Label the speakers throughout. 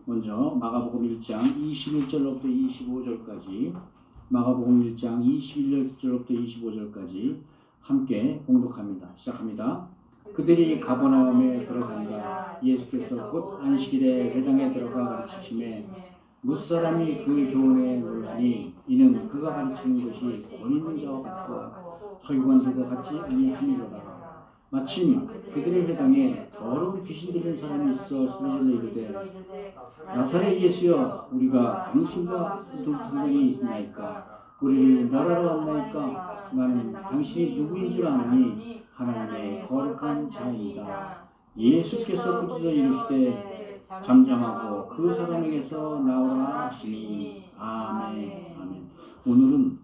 Speaker 1: 먼저 마가복음 1장 21절로부터 25절까지 마가복음 1장 21절로부터 25절까지 함께 봉독합니다. 시작합니다. 그들이 가버나움에 들어간다. 예수께서 곧 안식일에 회당에 들어가 가르치심에 무사람이 그 교훈에 놀라니 이는 그가 가르치는 것이 권 있는 자와 같고 서기관들과 같지 아니함이로라. 마침 그들의 회당에 더러운 귀신 들린 사람이 있어 소리를 이르되 나사렛 예수여 우리가 당신과 무슨 상관이 있나이까? 우리를 멸하러 왔나이까? 나는 당신이 누구인 줄 아느니 하나님의 거룩한 자이다. 예수께서 그들에게 이르시되 잠잠하고 그 사람에게서 나오라 하시니 아멘. 아멘. 오늘은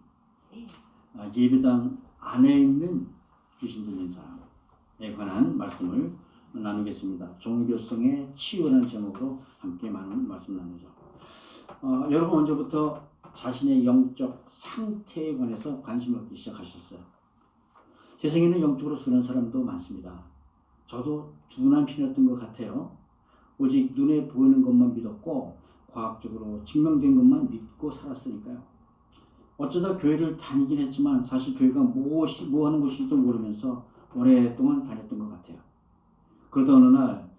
Speaker 1: 예배당 안에 있는 귀신 들린 사람에 관한 말씀을 나누겠습니다. 종교성의 치유라는 제목으로 함께 많은 말씀 나누죠. 여러분 언제부터 자신의 영적 상태에 관해서 관심을 갖기 시작하셨어요? 세상에는 영적으로 쓰는 사람도 많습니다. 저도 둔한 편이었던 것 같아요. 오직 눈에 보이는 것만 믿었고 과학적으로 증명된 것만 믿고 살았으니까요. 어쩌다 교회를 다니긴 했지만 사실 교회가 뭐 하는 곳인지도 모르면서 오랫동안 다녔던 것 같아요. 그러다 어느 날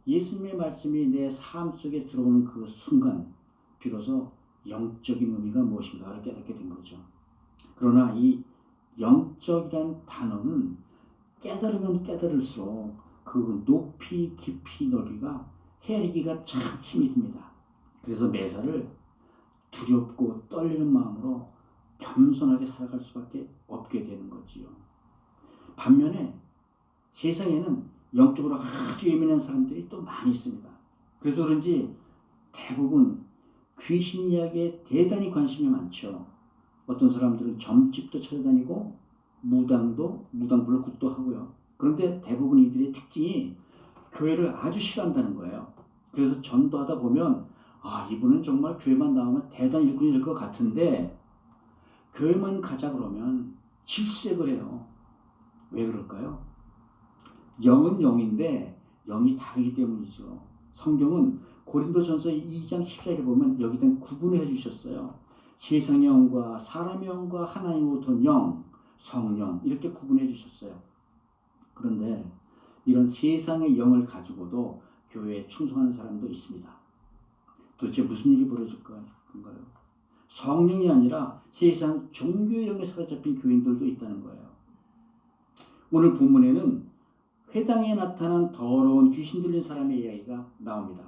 Speaker 1: 예수님의 말씀이 내 삶 속에 들어오는 그 순간 비로소 영적인 의미가 무엇인가를 깨닫게 된 거죠. 그러나 이 영적이란 단어는 깨달으면 깨달을수록 그 높이 깊이 넓이가 헤아리기가 참 힘이 듭니다. 그래서 매사를 두렵고 떨리는 마음으로 겸손하게 살아갈 수밖에 없게 되는 거지요. 반면에 세상에는 영적으로 아주 예민한 사람들이 또 많이 있습니다. 그래서 그런지 대부분 귀신 이야기에 대단히 관심이 많죠. 어떤 사람들은 점집도 찾아다니고 무당불로 굿도 하고요. 그런데 대부분 이들의 특징이 교회를 아주 싫어한다는 거예요. 그래서 전도하다 보면 이분은 정말 교회만 나오면 대단한 일꾼이 될 것 같은데 교회만 가자 그러면 질색을 해요. 왜 그럴까요? 영은 영인데 영이 다르기 때문이죠. 성경은 고린도전서 2장 14절에 보면 여기다 구분해 주셨어요. 세상의 영과 사람의 영과 하나님으로부터 온 영, 성령 이렇게 구분해 주셨어요. 그런데 이런 세상의 영을 가지고도 교회에 충성하는 사람도 있습니다. 도대체 무슨 일이 벌어질 건가요? 성령이 아니라 세상 종교의 영에 사로잡힌 교인들도 있다는 거예요. 오늘 본문에는 회당에 나타난 더러운 귀신 들린 사람의 이야기가 나옵니다.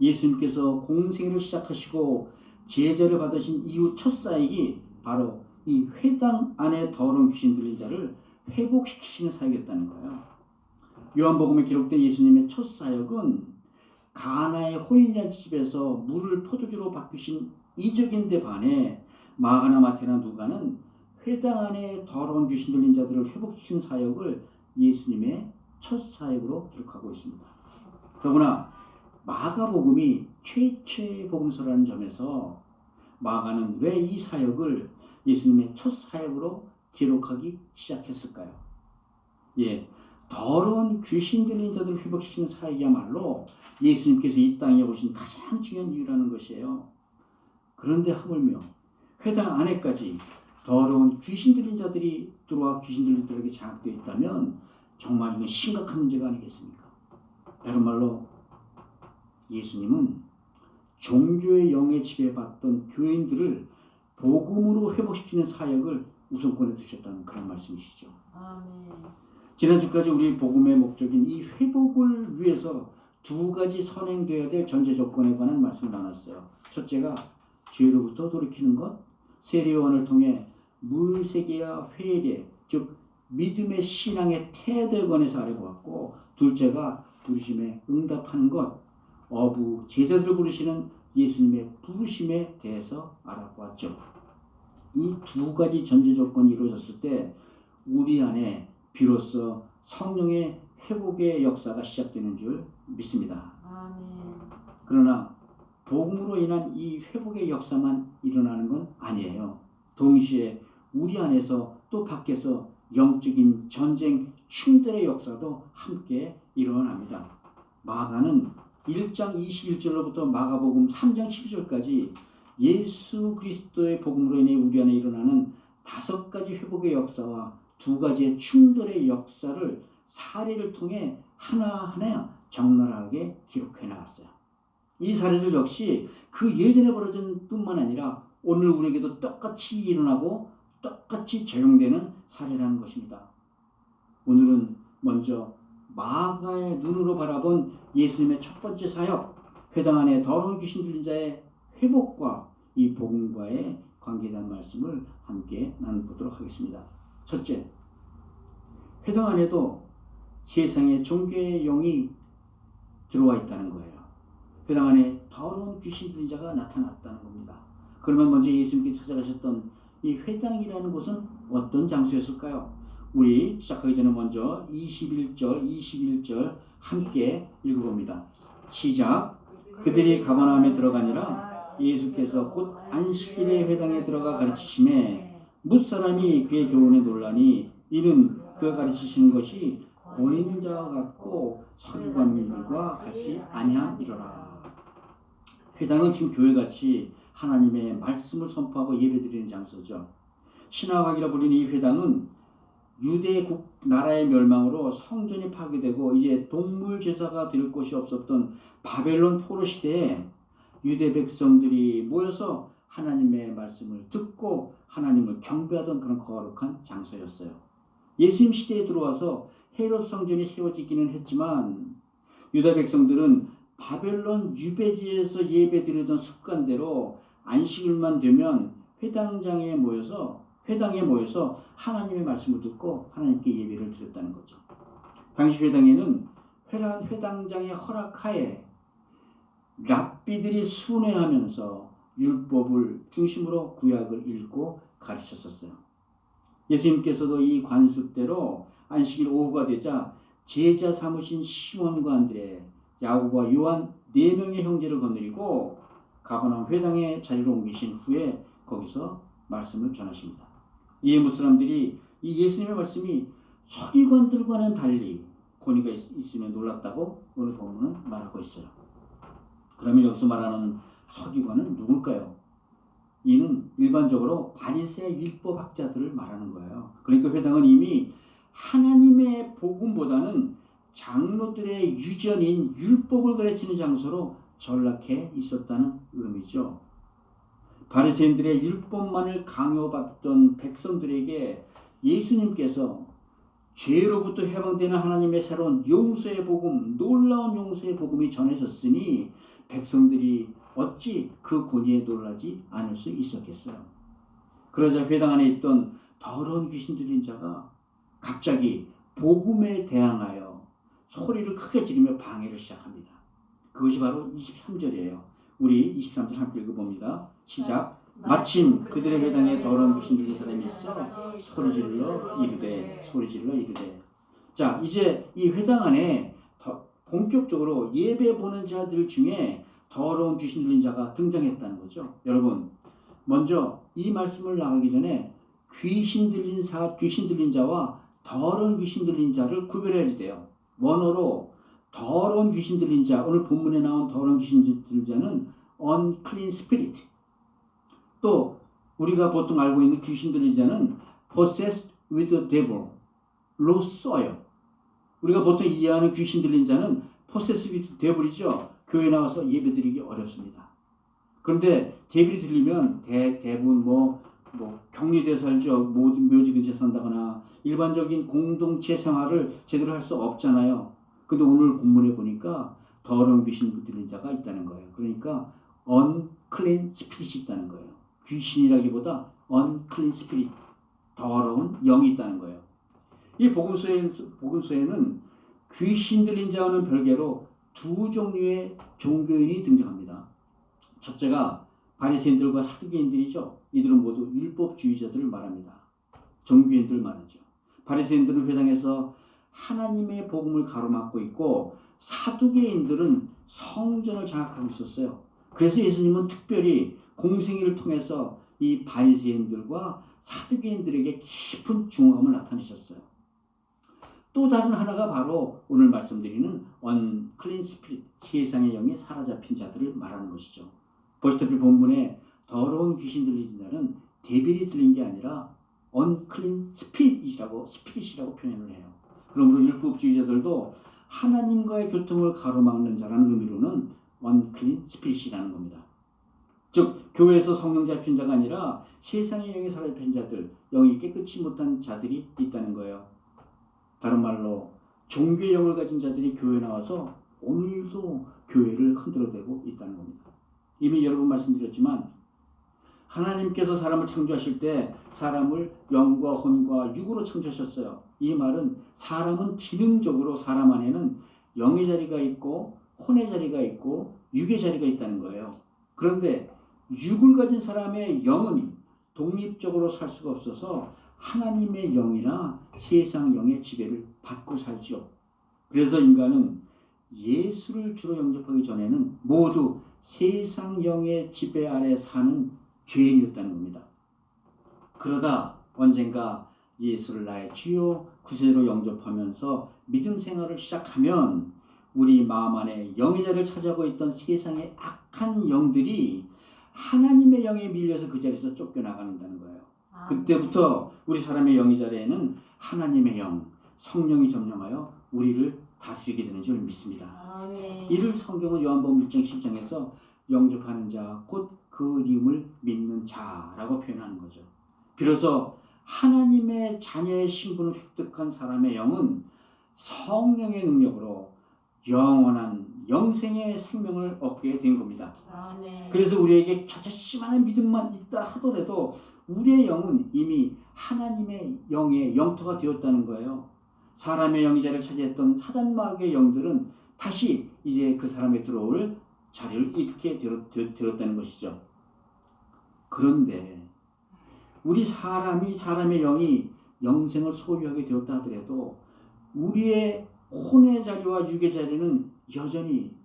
Speaker 1: 예수님께서 공생애를 시작하시고 제자를 받으신 이후 첫 사역이 바로 이 회당 안에 더러운 귀신 들린 자를 회복시키시는 사역이었다는 거예요. 요한복음에 기록된 예수님의 첫 사역은 가나의 혼인잔치집에서 물을 포도주로 바꾸신 이적인 데 반해 마가나 마태나 누가는 회당 안에 더러운 귀신 들린 자들을 회복시키는 사역을 예수님의 첫 사역으로 기록하고 있습니다. 더구나 마가복음이 최초의 복음서라는 점에서 마가는 왜 이 사역을 예수님의 첫 사역으로 기록하기 시작했을까요? 더러운 귀신 들린 자들을 회복시키는 사역이야말로 예수님께서 이 땅에 오신 가장 중요한 이유라는 것이에요. 그런데 하물며 회당 안에까지 더러운 귀신 들린 자들이 들어와 귀신 들린 자들에게 장악되어 있다면 정말 이건 심각한 문제가 아니겠습니까? 다른 말로 예수님은 종교의 영에 지배받던 교인들을 복음으로 회복시키는 사역을 우선권에 두셨다는 그런 말씀이시죠. 아멘. 지난주까지 우리 복음의 목적인 이 회복을 위해서 두 가지 선행되어야 될 전제 조건에 관한 말씀을 나눴어요. 첫째가 죄로부터 돌이키는 것, 세례요한을 통해 물세계와 회개, 즉 믿음의 신앙의 태도에 관해서 알아보았고, 둘째가 부르심에 응답하는 것, 어부 제자들을 부르시는 예수님의 부르심에 대해서 알아보았죠. 이 두 가지 전제 조건이 이루어졌을 때 우리 안에 비로소 성령의 회복의 역사가 시작되는 줄 믿습니다. 아멘. 그러나 복음으로 인한 이 회복의 역사만 일어나는 건 아니에요. 동시에 우리 안에서 또 밖에서 영적인 전쟁 충돌의 역사도 함께 일어납니다. 마가는 1장 21절로부터 마가복음 3장 12절까지 예수 그리스도의 복음으로 인해 우리 안에 일어나는 5가지 회복의 역사와 2가지의 충돌의 역사를 사례를 통해 하나하나 적나라하게 기록해 나갔어요. 이 사례들 역시 그 예전에 벌어진 뿐만 아니라 오늘 우리에게도 똑같이 일어나고 똑같이 적용되는 사례라는 것입니다. 오늘은 먼저 마가의 눈으로 바라본 예수님의 첫 번째 사역, 회당 안에 더러운 귀신 들린 자의 회복과 이 복음과의 관계에 대한 말씀을 함께 나눠보도록 하겠습니다. 첫째, 회당 안에도 세상의 종교의 영이 들어와 있다는 거예요. 회당 안에 더러운 귀신 들린 자가 나타났다는 겁니다. 그러면 먼저 예수님께서 찾아가셨던 이 회당이라는 곳은 어떤 장소였을까요? 우리 시작하기 전에 먼저 21절, 21절 함께 읽어봅니다. 시작. 그들이 가버나움에 들어가니라 예수께서 곧 안식일에 회당에 들어가 가르치심에 뭇사람이 그의 교훈에 놀라니 이는 그가 가르치시는 것이 권위자와 같고 서기관들과 같이 아니함이로라. 회당은 지금 교회같이 하나님의 말씀을 선포하고 예배드리는 장소죠. 신학학이라 불리는 이 회당은 유대국 나라의 멸망으로 성전이 파괴되고 이제 동물 제사가 드릴 곳이 없었던 바벨론 포로 시대에 유대 백성들이 모여서 하나님의 말씀을 듣고 하나님을 경배하던 그런 거룩한 장소였어요. 예수님 시대에 들어와서 헤롯 성전이 세워지기는 했지만 유다 백성들은 바벨론 유배지에서 예배드리던 습관대로 안식일만 되면 회당에 모여서 하나님의 말씀을 듣고 하나님께 예배를 드렸다는 거죠. 당시 회당에는 회당장의 허락하에 랍비들이 순회하면서 율법을 중심으로 구약을 읽고 가르쳤었어요. 예수님께서도 이 관습대로 안식일 오후가 되자 제자 삼으신 시몬과 안드레, 야고보와 요한 4명의 형제를 거느리고 가버나움 회당의 자리로 옮기신 후에 거기서 말씀을 전하십니다. 이에 무슬람들이 이 예수님의 말씀이 서기관들과는 달리 권위가 있으면 놀랐다고 오늘 본문은 말하고 있어요. 그러면 여기서 말하는 서기관은 누굴까요? 이는 일반적으로 바리새의 율법학자들을 말하는 거예요. 그러니까 회당은 이미 하나님의 복음보다는 장로들의 유전인 율법을 가르치는 장소로 전락해 있었다는 의미죠. 바리새인들의 율법만을 강요받던 백성들에게 예수님께서 죄로부터 해방되는 하나님의 새로운 용서의 복음, 놀라운 용서의 복음이 전해졌으니 백성들이 어찌 그 권위에 놀라지 않을 수 있었겠어요. 그러자 회당 안에 있던 더러운 귀신 들린 자가 갑자기 복음에 대항하여 소리를 크게 지르며 방해를 시작합니다. 그것이 바로 23절이에요. 우리 23절 함께 읽어봅니다. 시작. 마침 그들의 회당에 더러운 귀신 들린 사람이 있어 소리질러 이르되. 자, 이제 이 회당 안에 본격적으로 예배 보는 자들 중에 더러운 귀신 들린 자가 등장했다는 거죠. 여러분, 먼저 이 말씀을 나가기 전에 귀신 들린 자와 더러운 귀신 들린 자를 구별해야 돼요. 원어로 더러운 귀신 들린 자, 오늘 본문에 나온 더러운 귀신 들린 자는 unclean spirit. 또 우리가 보통 알고 있는 귀신 들린 자는 possessed with the devil로 써요. 우리가 보통 이해하는 귀신 들린 자는 possessed with the devil이죠. 교회 나와서 예배드리기 어렵습니다. 그런데 데빌이 들리면 대부분 격리돼 살죠. 묘지 근처에 산다거나 일반적인 공동체 생활을 제대로 할 수 없잖아요. 근데 오늘 본문에 보니까 더러운 귀신 들린 자가 있다는 거예요. 그러니까 unclean spirit이 있다는 거예요. 귀신이라기보다 unclean spirit, 더러운 영이 있다는 거예요. 이 복음서에는 귀신 들린 자와는 별개로 2 종류의 종교인이 등장합니다. 첫째가 바리새인들과 사두개인들이죠. 이들은 모두 율법주의자들을 말합니다. 종교인들을 말하죠. 바리새인들은 회당에서 하나님의 복음을 가로막고 있고 사두개인들은 성전을 장악하고 있었어요. 그래서 예수님은 특별히 공생애를 통해서 이 바리새인들과 사두개인들에게 깊은 중후감을 나타내셨어요. 또 다른 하나가 바로 오늘 말씀드리는 unclean spirit, 세상의 영에 사로잡힌 자들을 말하는 것이죠. 보시다시피 본문에 더러운 귀신 들린 자는 데빌이 들린 게 아니라 unclean 스피릿이라고 표현을 해요. 그러므로 율법주의자들도 하나님과의 교통을 가로막는 자라는 의미로는 unclean 스피릿이라는 겁니다. 즉 교회에서 성령 잡힌 자가 아니라 세상의 영에 사로잡힌 자들, 영이 깨끗이 못한 자들이 있다는 거예요. 다른 말로 종교의 영을 가진 자들이 교회에 나와서 오늘도 교회를 흔들어대고 있다는 겁니다. 이미 여러 번 말씀드렸지만 하나님께서 사람을 창조하실 때 사람을 영과 혼과 육으로 창조하셨어요. 이 말은 사람은 기능적으로 사람 안에는 영의 자리가 있고 혼의 자리가 있고 육의 자리가 있다는 거예요. 그런데 육을 가진 사람의 영은 독립적으로 살 수가 없어서 하나님의 영이나 세상 영의 지배를 받고 살죠. 그래서 인간은 예수를 주로 영접하기 전에는 모두 세상 영의 지배 아래 사는 죄인이었다는 겁니다. 그러다 언젠가 예수를 나의 주요 구세주로 영접하면서 믿음 생활을 시작하면 우리 마음 안에 영의 자리를 차지하고 있던 세상의 악한 영들이 하나님의 영에 밀려서 그 자리에서 쫓겨나간다는 거예요. 그때부터 우리 사람의 영의 자리에는 하나님의 영, 성령이 점령하여 우리를 다스리게 되는 줄 믿습니다.
Speaker 2: 아멘.
Speaker 1: 이를 성경은 요한복음 1장 10장에서 영접하는 자, 곧 그 이름을 믿는 자라고 표현하는 거죠. 비로소 하나님의 자녀의 신분을 획득한 사람의 영은 성령의 능력으로 영원한 영생의 생명을 얻게 된 겁니다.
Speaker 2: 아멘.
Speaker 1: 그래서 우리에게 겨자씨만한 믿음만 있다 하더라도 우리의 영은 이미 하나님의 영의 영토가 되었다는 거예요. 사람의 영이 자리를 차지했던 사단마귀의 영들은 다시 이제 그 사람에 들어올 자리를 잃게 되었다는 것이죠. 그런데 우리 사람의 영이 영생을 소유하게 되었다 하더라도 우리의 혼의 자리와 육의 자리는 여전히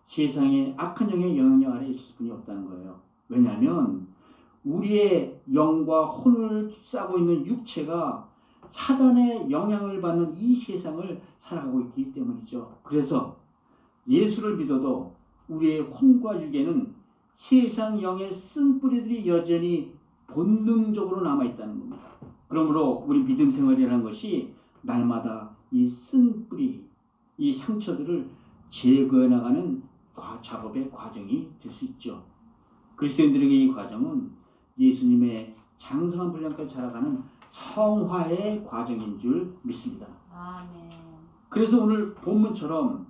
Speaker 1: 세상의 악한 영의 영향력 아래 있을 뿐이 없다는 거예요. 왜냐하면 우리의 영과 혼을 싸고 있는 육체가 사단의 영향을 받는 이 세상을 살아가고 있기 때문이죠. 그래서 예수를 믿어도 우리의 혼과 육에는 세상 영의 쓴뿌리들이 여전히 본능적으로 남아있다는 겁니다. 그러므로 우리 믿음 생활이라는 것이 날마다 이 쓴뿌리, 이 상처들을 제거해 나가는 작업의 과정이 될 수 있죠. 그리스도인들에게 이 과정은 예수님의 장성한 분량까지 자라가는 성화의 과정인 줄 믿습니다.
Speaker 2: 아멘. 그래서
Speaker 1: 그래서 오늘 본문처럼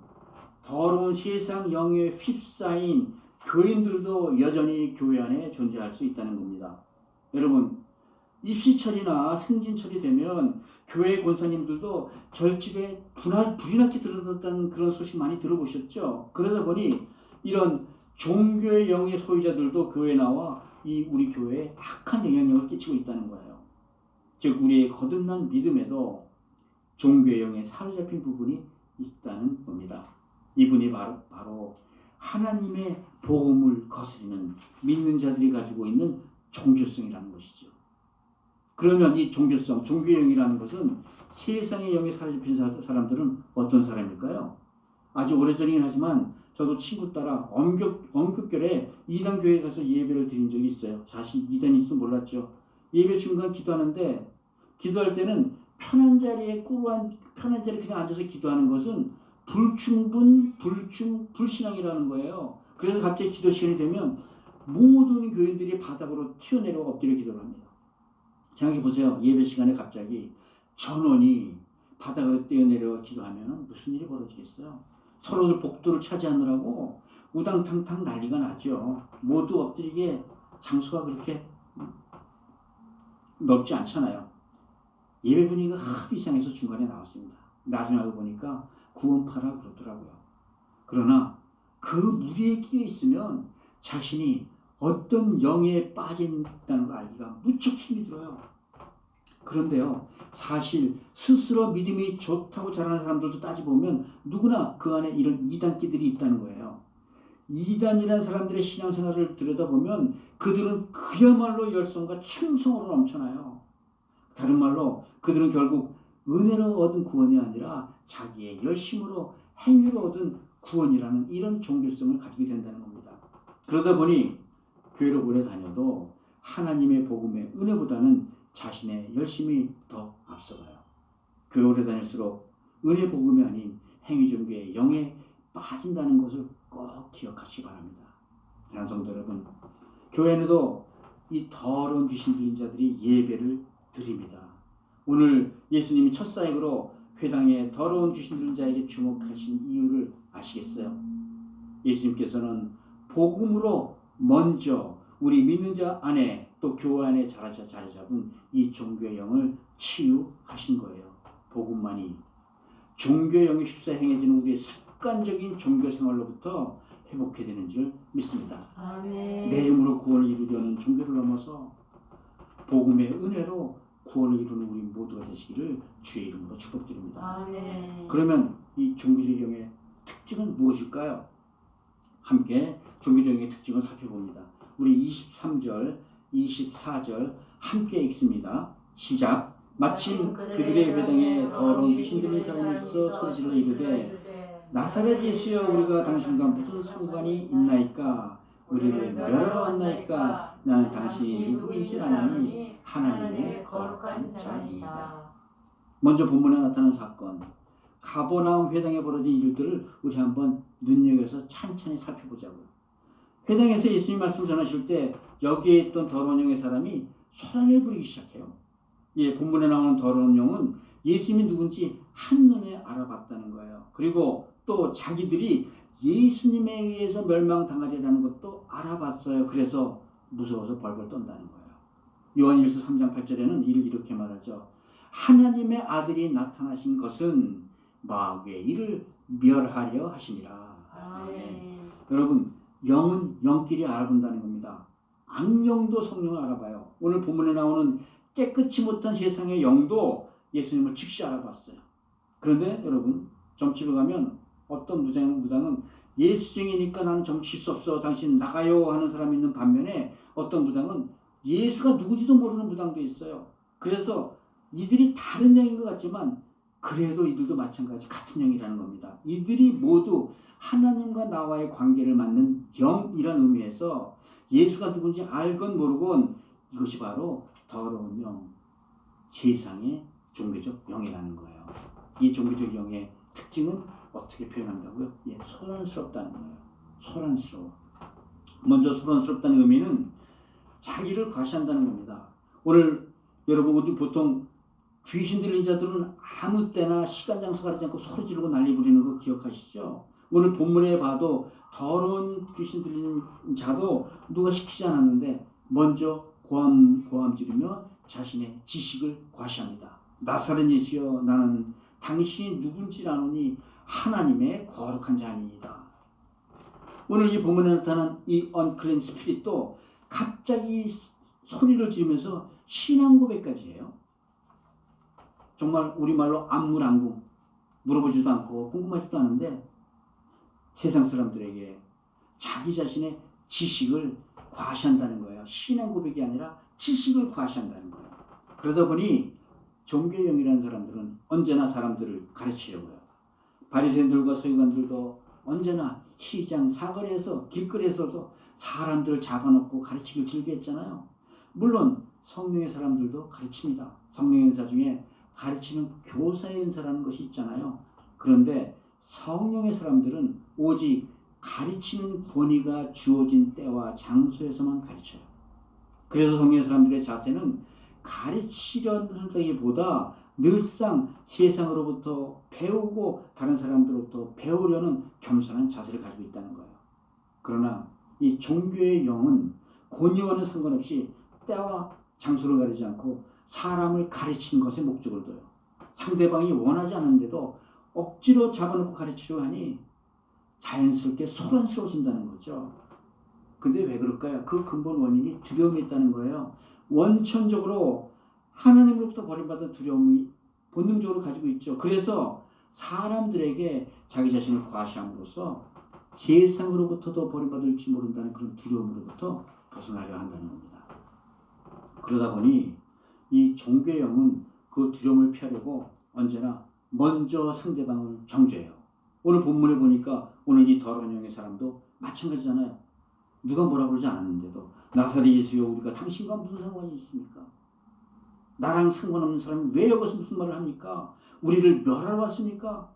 Speaker 1: 더러운 세상 영에 휩싸인 교인들도 여전히 교회 안에 존재할 수 있다는 겁니다. 여러분, 입시철이나 승진철이 되면 교회 권사님들도 절집에 불이 나게 들어졌다는 그런 소식 많이 들어보셨죠? 그러다 보니 이런 종교의 영의 소유자들도 교회에 나와 이 우리 교회에 악한 영향력을 끼치고 있다는 거예요. 즉 우리의 거듭난 믿음에도 종교의 영에 사로잡힌 부분이 있다는 겁니다. 이분이 바로 하나님의 복음을 거스리는 믿는 자들이 가지고 있는 종교성이라는 것이죠. 그러면 이 종교성, 종교의 영이라는 것은 세상의 영에 사로잡힌 사람들은 어떤 사람일까요? 아주 오래전이긴 하지만 저도 친구 따라 엄격결에 이단교회에 가서 예배를 드린 적이 있어요. 사실 이단이 있어 몰랐죠. 예배 중간 기도하는데 기도할 때는 편한 자리에 그냥 앉아서 기도하는 것은 불신앙이라는 거예요. 그래서 갑자기 기도 시간이 되면 모든 교인들이 바닥으로 튀어내려 엎드려 기도를 합니다. 생각해 보세요. 예배 시간에 갑자기 전원이 바닥으로 뛰어내려 기도하면 무슨 일이 벌어지겠어요? 서로들 복도를 차지하느라고 우당탕탕 난리가 나죠. 모두 엎드리게 장소가 그렇게 넓지 않잖아요. 예배 분위기가 하도 이상해서 중간에 나왔습니다. 나중에 알고 보니까 구원파라 그러더라고요. 그러나 그 무리에 끼어 있으면 자신이 어떤 영에 빠진다는 걸 알기가 무척 힘이 들어요. 그런데요, 사실 스스로 믿음이 좋다고 잘하는 사람들도 따져보면 누구나 그 안에 이런 이단끼들이 있다는 거예요. 이단이라는 사람들의 신앙생활을 들여다보면 그들은 그야말로 열성과 충성으로 넘쳐나요. 다른 말로 그들은 결국 은혜로 얻은 구원이 아니라 자기의 열심으로 행위로 얻은 구원이라는 이런 종교성을 가지게 된다는 겁니다. 그러다 보니 교회를 오래 다녀도 하나님의 복음의 은혜보다는 자신의 열심이 더 앞서가요. 교회 오래 다닐수록 은혜 복음이 아닌 행위 종교의 영에 빠진다는 것을 꼭 기억하시기 바랍니다. 성도 여러분, 교회에도 이 더러운 귀신 들린 자들이 예배를 드립니다. 오늘 예수님이 첫 사역으로 회당에 더러운 귀신 들린 자에게 주목하신 이유를 아시겠어요? 예수님께서는 복음으로 먼저 우리 믿는 자 안에 또 교회 안에 자리 잡은 이 종교의 영을 치유하신 거예요. 복음만이 종교의 영이 휩싸여 행해지는 우리의 습관적인 종교 생활로부터 회복해야 되는 줄 믿습니다.
Speaker 2: 아멘.
Speaker 1: 내 힘으로 구원을 이루려는 종교를 넘어서 복음의 은혜로 구원을 이루는 우리 모두가 되시기를 주의 이름으로 축복드립니다.
Speaker 2: 아멘.
Speaker 1: 그러면 이 종교적 영의 특징은 무엇일까요? 함께 종교적 영의 특징을 살펴봅니다. 우리 23절, 24절 함께 읽습니다. 시작. 마침 그들의 회당에 더러운 귀신 들린 사람이 있어 소리질러 이르되 나사렛 예수여 우리가 당신과 무슨 상관이 있나이까? 우리를 멸하러 왔나이까? 나는 당신이 누구인지 아나니 하나님의 거룩한 자입니다. 먼저 본문에 나타난 사건, 가버나움 회당에 벌어진 일들을 우리 한번 눈여겨서 찬찬히 살펴보자고요. 회당에서 예수님 말씀 전하실 때 여기에 있던 더러운 영의 사람이 소란을 부리기 시작해요. 예, 본문에 나오는 더러운 영은 예수님이 누군지 한눈에 알아봤다는 거예요. 그리고 또 자기들이 예수님에 의해서 멸망당하리라는 것도 알아봤어요. 그래서 무서워서 벌벌 떤다는 거예요. 요한일서 3장 8절에는 이렇게 말하죠. 하나님의 아들이 나타나신 것은 마귀의 일을 멸하려 하심이라.
Speaker 2: 아멘.
Speaker 1: 여러분, 영은 영끼리 알아본다는 겁니다. 악령도 성령을 알아봐요. 오늘 본문에 나오는 깨끗이 못한 세상의 영도 예수님을 즉시 알아봤어요. 그런데 여러분, 점집에 가면 어떤 무당은 예수쟁이니까 나는 점칠 수 없어 당신 나가요 하는 사람이 있는 반면에 어떤 무당은 예수가 누구지도 모르는 무당도 있어요. 그래서 이들이 다른 영인 것 같지만 그래도 이들도 마찬가지 같은 영이라는 겁니다. 이들이 모두 하나님과 나와의 관계를 맺는 영이라는 의미에서 예수가 누군지 알건 모르건 이것이 바로 더러운 영, 세상의 종교적 영이라는 거예요. 이 종교적 영의 특징은 어떻게 표현한다고요? 예, 소란스럽다는 거예요. 소란스러워. 먼저 소란스럽다는 의미는 자기를 과시한다는 겁니다. 오늘 여러분 보통 귀신 들린 자들은 아무 때나 시간 장소 가리지 않고 소리 지르고 난리 부리는 거 기억하시죠? 오늘 본문에 봐도 더러운 귀신 들린 자도 누가 시키지 않았는데 먼저 고함 지르며 자신의 지식을 과시합니다. 나사렛 예수여 나는 당신이 누군지 아노니 하나님의 거룩한 자니이다. 오늘 이 본문에 나타난 이 언클린 스피릿도 갑자기 소리를 지르면서 신앙 고백까지 해요. 정말 우리말로 안물안궁 물어보지도 않고 궁금하지도 않은데 세상 사람들에게 자기 자신의 지식을 과시한다는 거예요. 신앙 고백이 아니라 지식을 과시한다는 거예요. 그러다 보니 종교의 영이라는 사람들은 언제나 사람들을 가르치려고 해요. 바리새인들과 서기관들도 언제나 시장, 사거리에서 길거리에서도 사람들을 잡아놓고 가르치길 즐겨했잖아요. 물론 성령의 사람들도 가르칩니다. 성령의 은사 중에 가르치는 교사의 은사라는 것이 있잖아요. 그런데 성령의 사람들은 오직 가르치는 권위가 주어진 때와 장소에서만 가르쳐요. 그래서 성령의 사람들의 자세는 가르치려다기보다 늘상 세상으로부터 배우고 다른 사람들로부터 배우려는 겸손한 자세를 가지고 있다는 거예요. 그러나 이 종교의 영은 권위와는 상관없이 때와 장소를 가리지 않고 사람을 가르치는 것에 목적을 둬요. 상대방이 원하지 않는데도 억지로 잡아놓고 가르치려고 하니 자연스럽게 소란스러워진다는 거죠. 근데 왜 그럴까요? 그 근본 원인이 두려움이 있다는 거예요. 원천적으로 하나님으로부터 버림받은 두려움이 본능적으로 가지고 있죠. 그래서 사람들에게 자기 자신을 과시함으로써 세상으로부터도 버림받을지 모른다는 그런 두려움으로부터 벗어나려 한다는 겁니다. 그러다 보니 이 종교의 영은 그 두려움을 피하려고 언제나 먼저 상대방을 정죄해요. 오늘 본문에 보니까 오늘 이 더러운 영의 사람도 마찬가지잖아요. 누가 뭐라 그러지 않았는데도 나사렛 예수여 우리가 당신과 무슨 상관이 있습니까? 나랑 상관없는 사람이 왜 여기서 무슨 말을 합니까? 우리를 멸하러 왔습니까?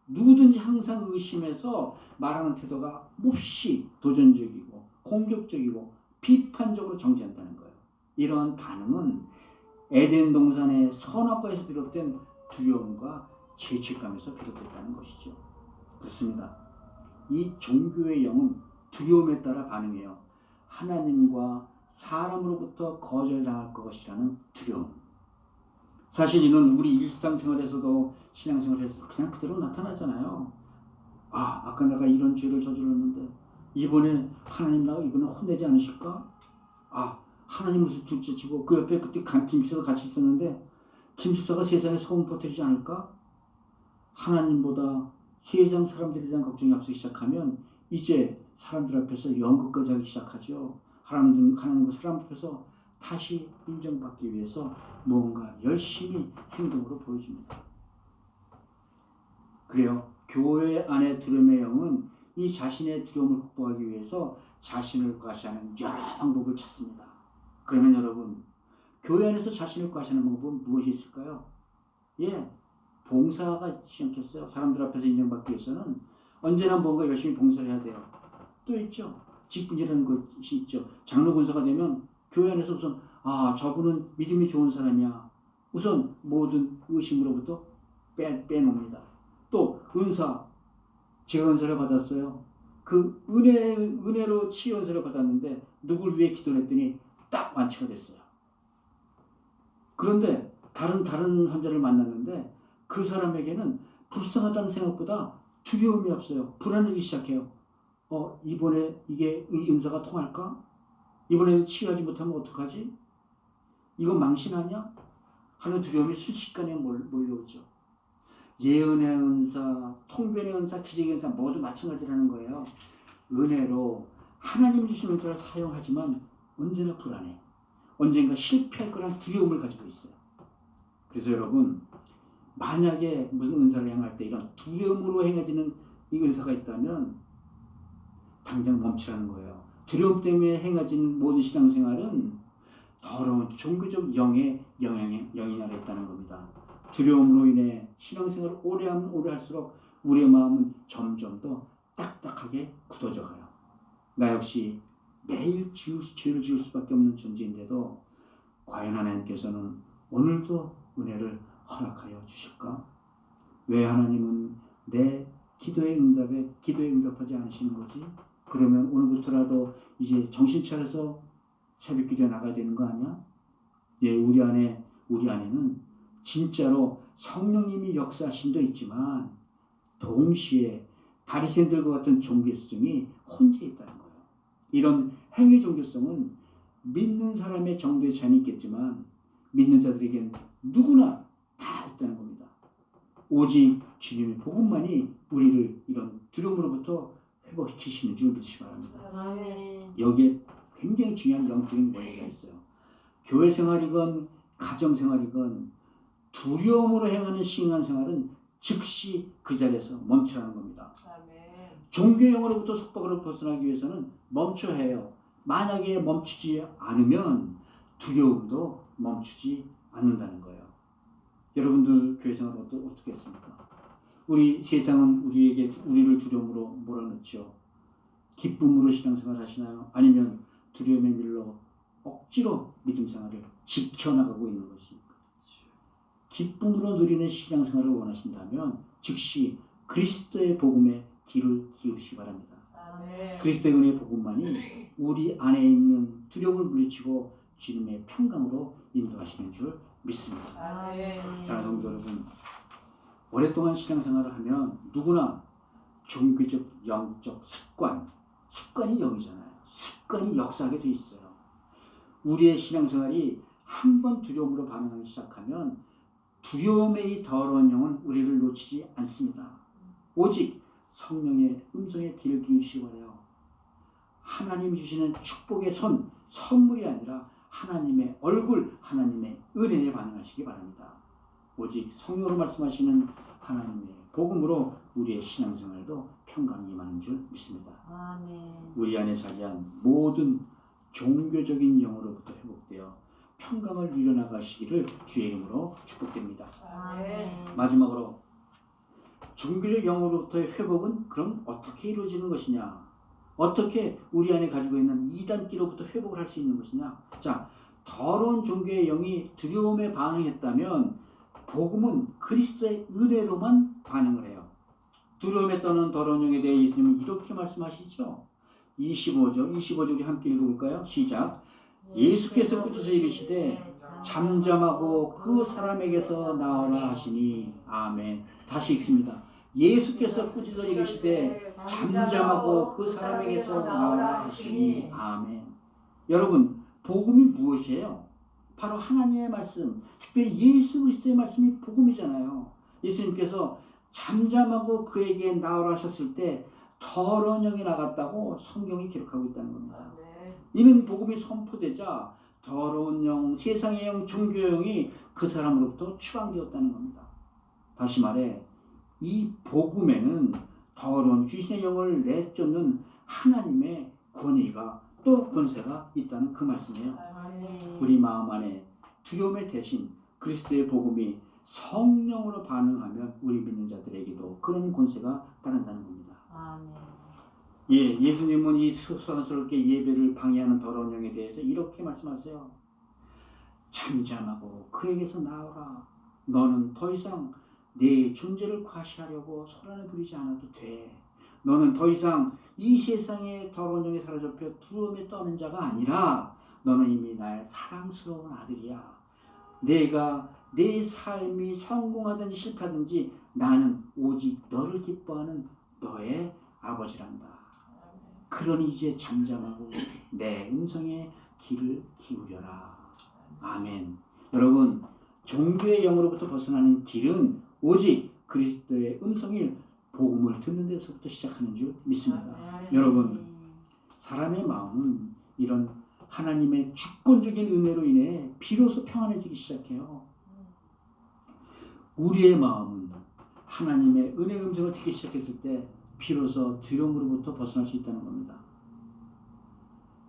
Speaker 1: 누구든지 항상 의심해서 말하는 태도가 몹시 도전적이고 공격적이고 비판적으로 정지한다는 거예요. 이러한 반응은 에덴 동산의 선악과에서 비롯된 두려움과 죄책감에서 비롯됐다는 것이죠. 그렇습니다. 이 종교의 영은 두려움에 따라 반응해요. 하나님과 사람으로부터 거절당할 것이라는 두려움. 사실 이는 우리 일상생활에서도 신앙생활에서 그냥 그대로 나타나잖아요. 아까 내가 이런 죄를 저질렀는데 이번에 하나님 나가 이번에 혼내지 않으실까? 하나님 무슨 둘째치고 그 옆에 그때 김수사도 같이 있었는데 김수사가 세상에 소문 퍼뜨리지 않을까? 하나님보다 세상 사람들에 대한 걱정이 앞서기 시작하면 이제 사람들 앞에서 연극까지 하기 시작하죠. 하나님과 사람 앞에서 다시 인정받기 위해서 뭔가 열심히 행동으로 보여줍니다. 그래요. 교회 안의 두려움의 영은 이 자신의 두려움을 극복하기 위해서 자신을 과시하는 여러 방법을 찾습니다. 그러면 여러분, 교회 안에서 자신을 과시하는 방법은 무엇이 있을까요? 봉사가 있지 않겠어요? 사람들 앞에서 인정받기 위해서는 언제나 뭔가 열심히 봉사를 해야 돼요. 또 있죠. 직분이라는 것이 있죠. 장로 권사가 되면 교회 안에서 우선 저분은 믿음이 좋은 사람이야. 우선 모든 의심으로부터 빼놓습니다. 또 은사, 제가 은사를 받았어요. 그 은혜로 치유 은사를 받았는데 누굴 위해 기도를 했더니 딱 완치가 됐어요. 그런데 다른 환자를 만났는데 그 사람에게는 불쌍하다는 생각보다 두려움이 없어요. 불안해지기 시작해요. 이번에 이게 이 은사가 통할까? 이번에는 치유하지 못하면 어떡하지? 이거 망신 아니야? 하는 두려움이 순식간에 몰려오죠. 예언의 은사, 통변의 은사, 기적의 은사 모두 마찬가지라는 거예요. 은혜로 하나님 주신 은사를 사용하지만 언제나 불안해. 언젠가 실패할 거란 두려움을 가지고 있어요. 그래서 여러분, 만약에 무슨 은사를 행할 때 이런 두려움으로 행해지는 이 은사가 있다면 당장 멈추라는 거예요. 두려움 때문에 행해지는 모든 신앙생활은 더러운 종교적 영의 영향 아래 있다는 겁니다. 두려움으로 인해 신앙생활을 오래 하면 오래 할수록 우리의 마음은 점점 더 딱딱하게 굳어져 가요. 나 역시 매일 죄를 지을 수밖에 없는 존재인데도 과연 하나님께서는 오늘도 은혜를 허락하여 주실까? 왜 하나님은 내 기도에 응답하지 않으시는 거지? 그러면 오늘부터라도 이제 정신 차려서 새벽 기도에 나가야 되는 거 아니야? 우리 안에는 진짜로 성령님이 역사하심도 있지만 동시에 바리새인들과 같은 종교성이 혼재 있다는 거예요. 이런 행위 종교성은 믿는 사람의 정도의 차이는 있겠지만 믿는 자들에겐 누구나 다 있다는 겁니다. 오직 주님의 복음만이 우리를 이런 두려움으로부터 회복시키시는 줄 믿으시기 바랍니다. 여기에 굉장히 중요한 영적인 원리가 있어요. 교회 생활이건 가정 생활이건 두려움으로 행하는 신앙생활은 즉시 그 자리에서 멈추라는 겁니다. 종교형으로부터 속박으로 벗어나기 위해서는 멈춰야 해요. 만약에 멈추지 않으면 두려움도 멈추지 않는다는 거예요. 여러분들 교회 생활 어떻게 했습니까? 우리 세상은 우리를 두려움으로 몰아넣죠. 기쁨으로 신앙생활 하시나요? 아니면 두려움에 밀려 억지로 믿음 생활을 지켜나가고 있는 것입니까? 기쁨으로 누리는 신앙생활을 원하신다면 즉시 그리스도의 복음에 귀를 기울이시기 바랍니다. 그리스도의 은혜의 복음만이 우리 안에 있는 두려움을 물리치고 주님의 평강으로 인도하시는 줄 믿습니다. 사랑하는 성도 여러분, 오랫동안 신앙생활을 하면 누구나 종교적 영적 습관이 영이잖아요. 습관이 역사하게 돼 있어요. 우리의 신앙생활이 한번 두려움으로 반응하기 시작하면 두려움의 이 더러운 영은 우리를 놓치지 않습니다. 오직 성령의 음성에 귀를 기울이시기 바라요. 하나님이 주시는 축복의 선물이 아니라 하나님의 얼굴, 하나님의 은혜에 반응하시기 바랍니다. 오직 성령으로 말씀하시는 하나님의 복음으로 우리의 신앙생활도 평강이 임하는 줄 믿습니다.
Speaker 2: 아멘.
Speaker 1: 우리 안에 자리한 모든 종교적인 영으로부터 회복되어 평강을 누려나가시기를 주의 이름으로 축복드립니다.
Speaker 2: 아멘.
Speaker 1: 마지막으로 종교적 영으로부터의 회복은 그럼 어떻게 이루어지는 것이냐? 어떻게 우리 안에 가지고 있는 이단기로부터 회복을 할 수 있는 것이냐? 자, 더러운 종교의 영이 두려움에 반응했다면 복음은 그리스도의 은혜로만 반응을 해요. 두려움에 떠는 더러운 영에 대해 예수님은 이렇게 말씀하시죠. 25절 우리 함께 읽어볼까요? 시작. 예수께서 꾸짖어 이르시되 잠잠하고 그 사람에게서 나오라 하시니. 아멘. 다시 읽습니다. 예수께서 꾸짖어 이르시되 잠잠하고 그 사람에게서 나오라 하시니. 아멘. 여러분, 복음이 무엇이에요? 바로 하나님의 말씀, 특별히 예수 그리스도의 말씀이 복음이잖아요. 예수님께서 잠잠하고 그에게 나오라 하셨을 때 더러운 영이 나갔다고 성경이 기록하고 있다는 겁니다. 이는 복음이 선포되자 더러운 영, 세상의 영, 종교의 영이 그 사람으로부터 추방되었다는 겁니다. 다시 말해 이 복음에는 더러운 귀신의 영을 내쫓는 하나님의 권위가 또 권세가 있다는 그 말씀이에요.
Speaker 2: 아멘.
Speaker 1: 우리 마음 안에 두려움의 대신 그리스도의 복음이 성령으로 반응하면 우리 믿는 자들에게도 그런 권세가 따른다는 겁니다.
Speaker 2: 아멘.
Speaker 1: 예, 예수님은 이 소란스럽게 예배를 방해하는 더러운 영에 대해서 이렇게 말씀하세요. 잠잠하고 그에게서 나오라. 너는 더 이상 내 존재를 과시하려고 소란을 부리지 않아도 돼. 너는 더 이상 이 세상의 더러운 영에 사로잡혀 두려움에 떠는 자가 아니라 너는 이미 나의 사랑스러운 아들이야. 내가 내 삶이 성공하든지 실패하든지 나는 오직 너를 기뻐하는 너의 아버지란다. 그러니 이제 잠잠하고 내 음성에 귀를 기울여라. 아멘. 여러분, 종교의 영으로부터 벗어나는 길은 오직 그리스도의 음성일 복음을 듣는 데서부터 시작하는 줄 믿습니다. 여러분, 사람의 마음은 이런 하나님의 주권적인 은혜로 인해 비로소 평안해지기 시작해요. 우리의 마음은 하나님의 은혜 음성을 듣기 시작했을 때 비로소 두려움으로부터 벗어날 수 있다는 겁니다.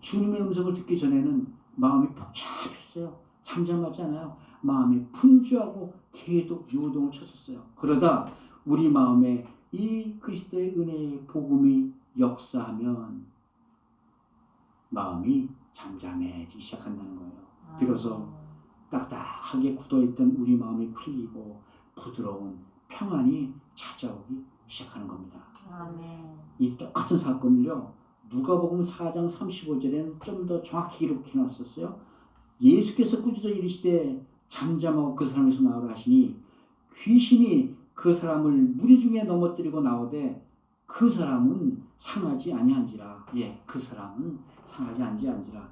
Speaker 1: 주님의 음성을 듣기 전에는 마음이 복잡했어요. 잠잠하지 않아요. 마음이 분주하고 계속 요동을 쳤었어요. 그러다 우리 마음에 이 그리스도의 은혜의 복음이 역사하면 마음이 잠잠해지기 시작한다는 거예요. 비로소 딱딱하게 굳어있던 우리 마음이 풀리고 부드러운 평안이 찾아오기 시작하는 겁니다.
Speaker 2: 아멘.
Speaker 1: 이 똑같은 사건을요, 누가복음 4장 35절에는 좀 더 정확히 기록해 놨었어요. 예수께서 꾸짖어 이르시되 잠잠하고 그 사람에서 나오라 하시니 귀신이 그 사람을 무리 중에 넘어뜨리고 나오되 그 사람은 상하지 아니한지라. 예, 그 사람은 상하지 아니한지라.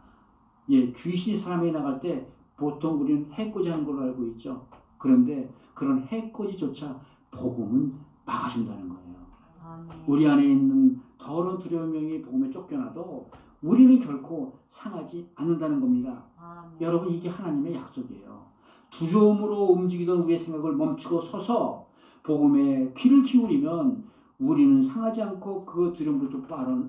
Speaker 1: 예, 귀신이 사람에게 나갈 때 보통 우리는 해코지 하는 걸로 알고 있죠. 그런데 그런 해코지조차 복음은 막아준다는 거예요.
Speaker 2: 아멘.
Speaker 1: 우리 안에 있는 더러운 두려움이 복음에 쫓겨나도 우리는 결코 상하지 않는다는 겁니다.
Speaker 2: 아멘.
Speaker 1: 여러분, 이게 하나님의 약속이에요. 두려움으로 움직이던 우리의 생각을 멈추고 서서 복음에 귀를 기울이면 우리는 상하지 않고 그 두려움부터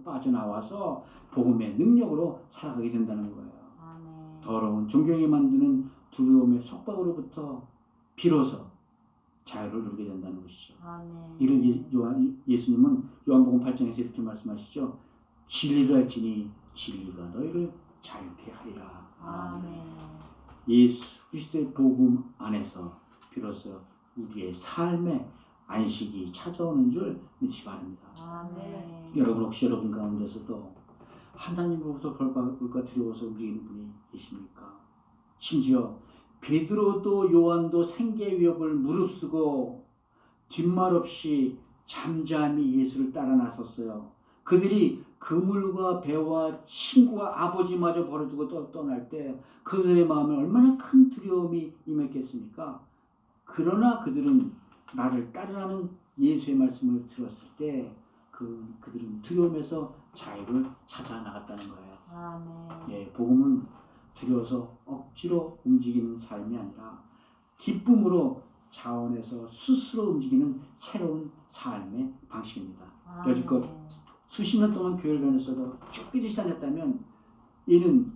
Speaker 1: 빠져나와서 복음의 능력으로 살아가게 된다는 거예요.
Speaker 2: 아멘.
Speaker 1: 더러운 종교에 만드는 두려움의 속박으로부터 비로소 자유를 누리게 된다는 것이죠.
Speaker 2: 아멘.
Speaker 1: 이를 예수님은 요한복음 8장에서 이렇게 말씀하시죠. 진리를 알지니 진리가 너희를 자유케 하리라.
Speaker 2: 아멘.
Speaker 1: 예수 그리스도의 복음 안에서 비로소 우리의 삶의 안식이 찾아오는 줄 믿으시 바랍니다.
Speaker 2: 아멘.
Speaker 1: 여러분, 혹시 여러분 가운데서도 하나님으로부터 벌받을까 두려워서 움직이는 분이 계십니까? 심지어 베드로도 요한도 생계 위협을 무릅쓰고 뒷말 없이 잠잠히 예수를 따라 나섰어요. 그들이 그물과 배와 친구와 아버지마저 버려두고 떠날 때 그들의 마음에 얼마나 큰 두려움이 임했겠습니까? 그러나 그들은 나를 따르라는 예수의 말씀을 들었을 때 그들은 두려움에서 자유를 찾아 나갔다는 거예요.
Speaker 2: 아멘.
Speaker 1: 예, 복음은 두려워서 억지로 움직이는 삶이 아니라 기쁨으로 차원에서 스스로 움직이는 새로운 삶의 방식입니다. 여지껏 수십 년 동안 교회를 다녔어도 쫓기듯이 다녔다면 이는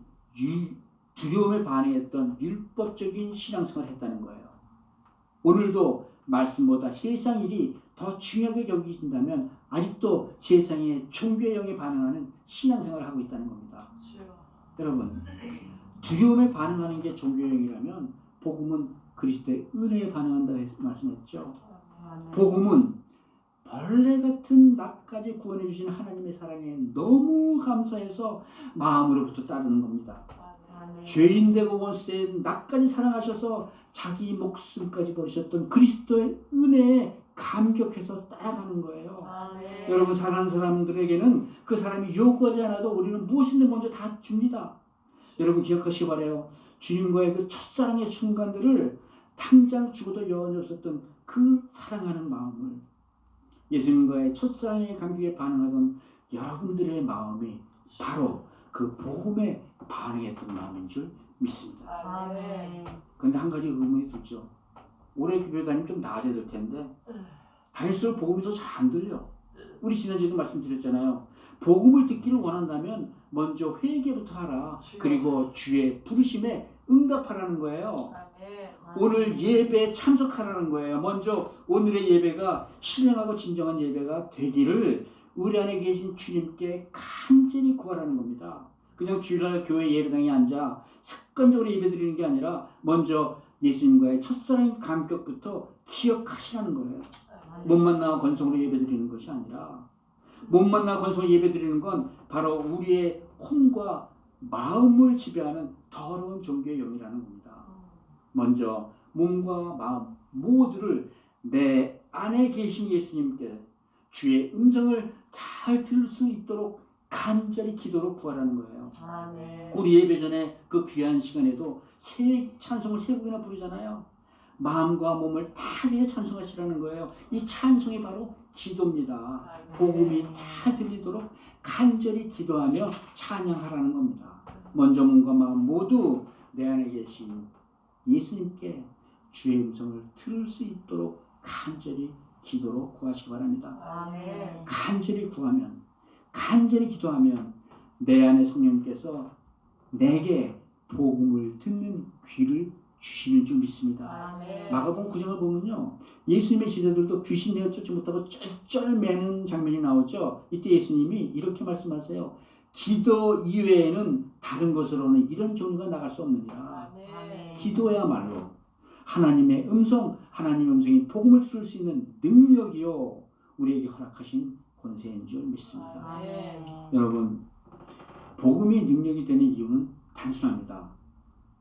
Speaker 1: 두려움에 반응했던 율법적인 신앙생활을 했다는 거예요. 오늘도 말씀보다 세상 일이 더 중요하게 여기신다면 아직도 세상의 종교의 영에 반응하는 신앙생활을 하고 있다는 겁니다. 여러분, 두려움에 반응하는 게 종교의 영이라면 복음은 그리스도의 은혜에 반응한다고 말씀했죠. 복음은 벌레 같은 나까지 구원해 주신 하나님의 사랑에 너무 감사해서 마음으로부터 따르는 겁니다. 죄인 되고 원수된 나까지 사랑하셔서 자기 목숨까지 버리셨던 그리스도의 은혜에 감격해서 따라가는 거예요. 여러분, 사랑하는 사람들에게는 그 사람이 요구하지 않아도 우리는 무엇이든 먼저 다 줍니다. 여러분 기억하시기 바라요. 주님과의 그 첫사랑의 순간들을 당장 죽어도 여한이 없었던 그 사랑하는 마음을, 예수님과의 첫사랑의 감격에 반응하던 여러분들의 마음이 바로 그 복음에 반응했던 마음인 줄 믿습니다. 그런데 한 가지 의문이 들죠. 올해 교회 다니면 좀 나아져야 될 텐데 다닐수록 복음이 더 잘 안 들려. 우리 지난주에도 말씀드렸잖아요. 복음을 듣기를 원한다면 먼저 회개부터 하라. 그리고 주의 부르심에 응답하라는 거예요. 오늘 예배에 참석하라는 거예요. 먼저 오늘의 예배가 신령하고 진정한 예배가 되기를 우리 안에 계신 주님께 간절히 구하라는 겁니다. 그냥 주일날 교회 예배당에 앉아 습관적으로 예배드리는 게 아니라 먼저 예수님과의 첫사랑의 감격부터 기억하시라는 거예요. 몸만 나와 건성으로 예배드리는 것이 아니라, 몸만 나와 건성으로 예배드리는 건 바로 우리의 혼과 마음을 지배하는 더러운 종교의 영이라는 겁니다. 먼저 몸과 마음 모두를 내 안에 계신 예수님께 주의 음성을 잘 들을 수 있도록 간절히 기도로 구하라는 거예요. 우리 예배 전에 그 귀한 시간에도 찬송을 3곡이나 부르잖아요. 마음과 몸을 다 들여 찬송하시라는 거예요. 이 찬송이 바로 기도입니다. 복음이 다 들리도록 간절히 기도하며 찬양하라는 겁니다. 먼저 몸과 마음 모두 내 안에 계신 예수님께 주의 음성을 들을 수 있도록 간절히 기도로 구하시기 바랍니다. 간절히 구하면, 간절히 기도하면 내 안에 성령께서 내게 복음을 듣는 귀를 주시는 줄 믿습니다. 마가복음 9장을 보면요, 예수님의 제자들도 귀신 내어 쫓지 못하고 쩔쩔매는 장면이 나오죠. 이때 예수님이 이렇게 말씀하세요. 기도 이외에는 다른 것으로는 이런 종류가 나갈 수 없느니라. 기도야말로 하나님의 음성, 하나님의 음성이 복음을 들을 수 있는 능력이요 우리에게 허락하신 권세인 줄 믿습니다. 여러분, 복음이 능력이 되는 이유는 단순합니다.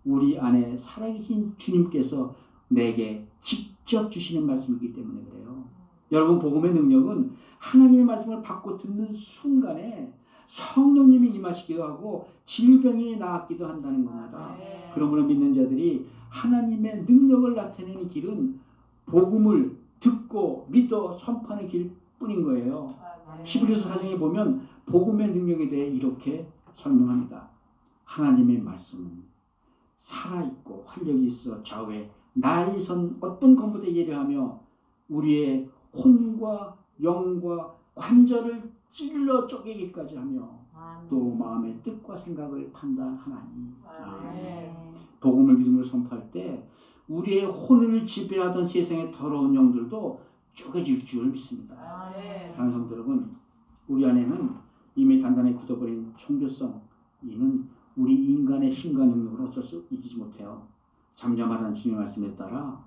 Speaker 1: 우리 안에 살아계신 주님께서 내게 직접 주시는 말씀이기 때문에 그래요. 여러분, 복음의 능력은 하나님의 말씀을 받고 듣는 순간에 성령님이 임하시기도 하고 질병이 나았기도 한다는 겁니다. 그러므로 믿는 자들이 하나님의 능력을 나타내는 길은 복음을 듣고 믿어 선포하는 길뿐인 거예요. 히브리서 4장에 보면 복음의 능력에 대해 이렇게 설명합니다. 하나님의 말씀은 살아있고 활력이 있어 좌우에 날이 선 어떤 검보다 예리하며 우리의 혼과 영과 관절을 찔러 쪼개기까지 하며 또 마음의 뜻과 생각을 판단하나니. 복음을 믿음으로 선포할 때 우리의 혼을 지배하던 세상의 더러운 영들도 쪼개질 줄 믿습니다. 사랑하는 성도 여러분, 우리 안에는 이미 단단히 굳어버린 종교성, 이는 우리 인간의 힘과 능력으로 어쩔 수 이기지 못해요. 잠잠하라는 주님의 말씀에 따라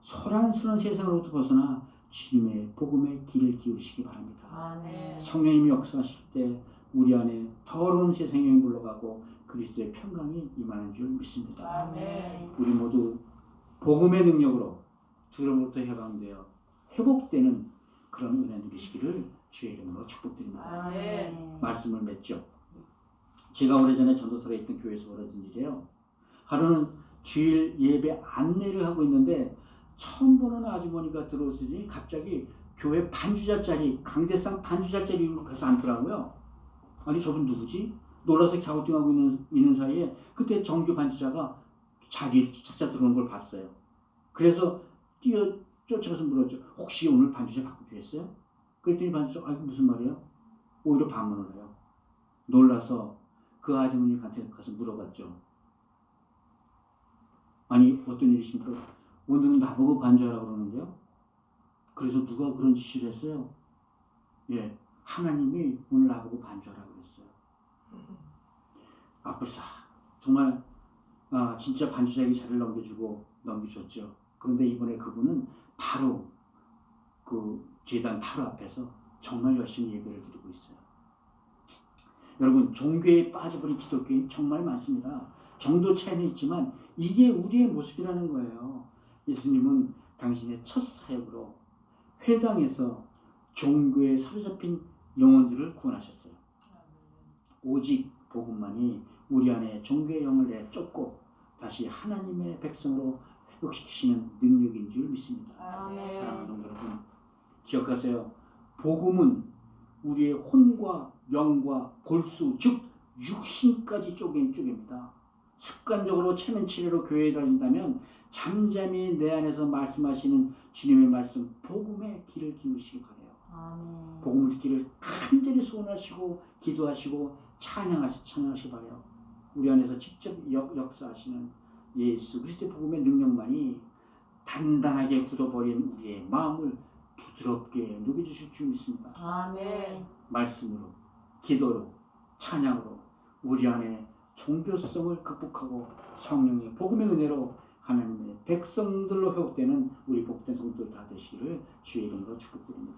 Speaker 1: 소란스러운 세상으로부터 벗어나 주님의 복음의 길을 기울이시기 바랍니다. 성령님이 역사하실 때 우리 안에 더러운 세상이 물러가고 그리스도의 평강이 임하는 줄 믿습니다. 우리 모두 복음의 능력으로 두려움부터 해방되어 회복되는 그런 은혜 누리시기를 주의 이름으로 축복드립니다. 말씀을 맺죠. 제가 오래전에 전도사에 있던 교회에서 벌어진 일이에요. 하루는 주일 예배 안내를 하고 있는데 처음 보는 아주머니가 들어오더니 갑자기 교회 반주자짜리, 강대상 반주자짜리로 가서 앉더라고요. 아니 저분 누구지? 놀라서 갸우뚱하고 있는 사이에 그때 정규 반주자가 자리를 찾아 들어오는 걸 봤어요. 그래서 뛰어 쫓아가서 물었죠. 혹시 오늘 반주자 바꾸기로 했어요? 그랬더니 반주자 아이고 무슨 말이에요? 오히려 반문을 해요. 놀라서 그 아주머니한테 가서 물어봤죠. 아니 어떤 일이십니까? 오늘은 나보고 반주하라고 그러는데요. 그래서 누가 그런 지시를 했어요? 예, 하나님이 오늘 나보고 반주하라고 그랬어요. 아뿔싸 정말 진짜 반주자에게 자리를 넘겨줬죠. 그런데 이번에 그분은 바로 그 제단 바로 앞에서 정말 열심히 예배를 드리고 있어요. 여러분 종교에 빠져버린 기독교인 정말 많습니다. 정도 차이는 있지만 이게 우리의 모습이라는 거예요. 예수님은 당신의 첫 사역으로 회당에서 종교에 사로잡힌 영혼들을 구원하셨어요. 오직 복음만이 우리 안에 종교의 영을 내쫓고 다시 하나님의 백성으로 회복시키시는 능력인 줄 믿습니다.
Speaker 2: 아멘.
Speaker 1: 사랑하는 성도 여러분, 기억하세요. 복음은 우리의 혼과 영과 골수, 즉 육신까지 쪼갭니다. 습관적으로 체면치레로 교회에 다닌다면 잠잠히 내 안에서 말씀하시는 주님의 말씀, 복음에 귀를 기울이시기 바라요.
Speaker 2: 아멘.
Speaker 1: 복음을 듣기를 간절히 소원하시고 기도하시고 찬양하시기 바라요. 우리 안에서 직접 역사하시는 예수 그리스도의 복음의 능력만이 단단하게 굳어버린 우리의 마음을 부드럽게 녹여주실 줄 믿습니다.
Speaker 2: 아멘.
Speaker 1: 말씀으로, 기도로, 찬양으로 우리 안에 종교성을 극복하고 성령의 복음의 은혜로 하나님의 백성들로 회복되는 우리 복된 성도들 다 되시기를 주의 이름으로 축복드립니다.